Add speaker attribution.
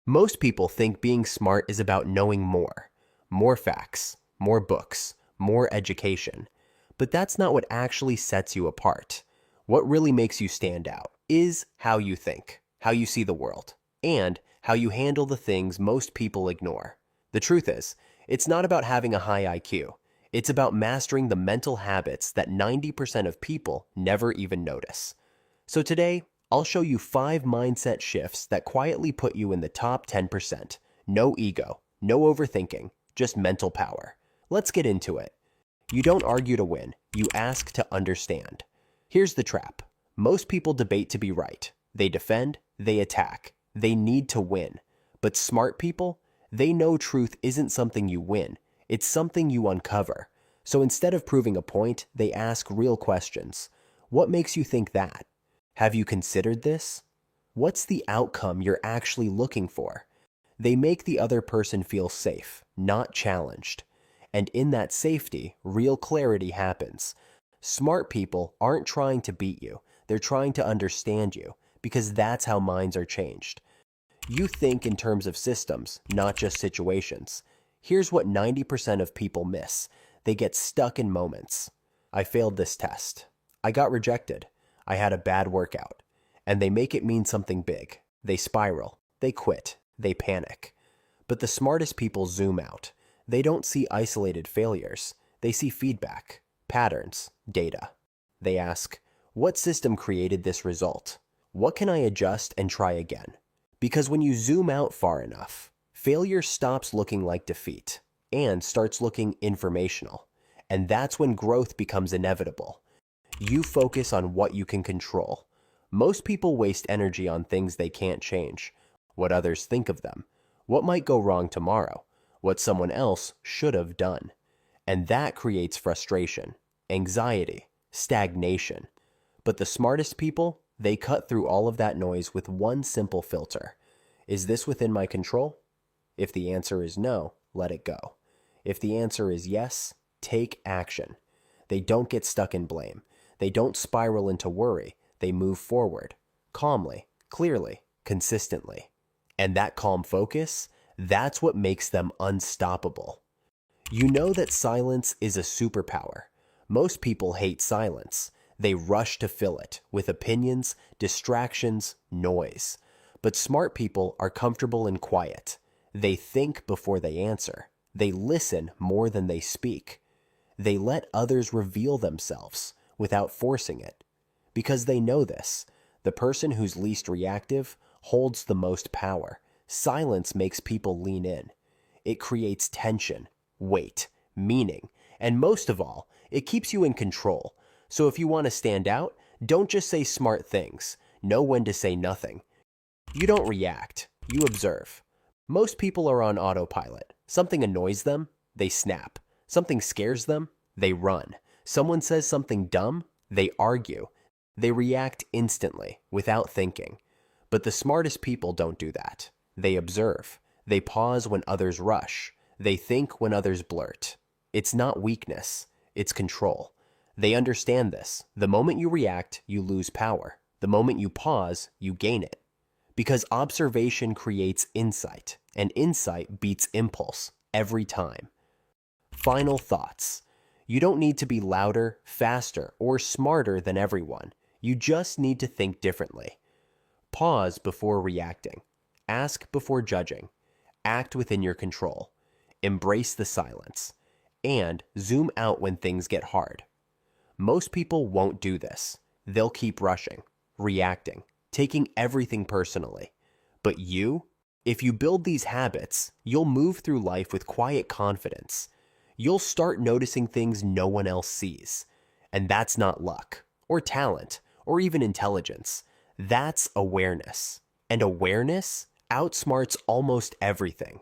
Speaker 1: Most people think being smart is about knowing more. More facts, more books, more education. But that's not what actually sets you apart. What really makes you stand out is how you think, how you see the world, and how you handle the things most people ignore. The truth is, it's not about having a high IQ. It's about mastering the mental habits that 90% of people never even notice. So today, I'll show you 5 mindset shifts that quietly put you in the top 10%. No ego, no overthinking, just mental power. Let's get into it. You don't argue to win, you ask to understand. Here's the trap. Most people debate to be right. They defend, they attack, they need to win. But smart people, they know truth isn't something you win, it's something you uncover. So instead of proving a point, they ask real questions. What makes you think that? Have you considered this? What's the outcome you're actually looking for? They make the other person feel safe, not challenged. And in that safety, real clarity happens. Smart people aren't trying to beat you, they're trying to understand you, because that's how minds are changed. You think in terms of systems, not just situations. Here's what 90% of people miss. They get stuck in moments. I failed this test. I got rejected. I had a bad workout. And they make it mean something big. They spiral. They quit. They panic. But the smartest people zoom out. They don't see isolated failures. They see feedback, patterns, data. They ask, what system created this result? What can I adjust and try again? Because when you zoom out far enough, failure stops looking like defeat and starts looking informational. And that's when growth becomes inevitable. You focus on what you can control. Most people waste energy on things they can't change. What others think of them. What might go wrong tomorrow. What someone else should have done. And that creates frustration, anxiety, stagnation. But the smartest people, they cut through all of that noise with one simple filter. Is this within my control? If the answer is no, let it go. If the answer is yes, take action. They don't get stuck in blame. They don't spiral into worry. They move forward, calmly, clearly, consistently. And that calm focus, that's what makes them unstoppable. You know that silence is a superpower. Most people hate silence. They rush to fill it with opinions, distractions, noise. But smart people are comfortable in quiet. They think before they answer. They listen more than they speak. They let others reveal themselves without forcing it. Because they know this, the person who's least reactive holds the most power. Silence makes people lean in. It creates tension, weight, meaning, and most of all, it keeps you in control. So if you want to stand out, don't just say smart things. Know when to say nothing. You don't react, you observe. Most people are on autopilot. Something annoys them, they snap. Something scares them, they run. Someone says something dumb, they argue. They react instantly, without thinking. But the smartest people don't do that. They observe. They pause when others rush. They think when others blurt. It's not weakness, it's control. They understand this. The moment you react, you lose power. The moment you pause, you gain it. Because observation creates insight, and insight beats impulse every time. Final thoughts. You don't need to be louder, faster, or smarter than everyone. You just need to think differently. Pause before reacting. Ask before judging. Act within your control. Embrace the silence. And zoom out when things get hard. Most people won't do this. They'll keep rushing, reacting, taking everything personally. But you, if you build these habits, you'll move through life with quiet confidence. You'll start noticing things no one else sees. And that's not luck, or talent, or even intelligence. That's awareness. And awareness outsmarts almost everything.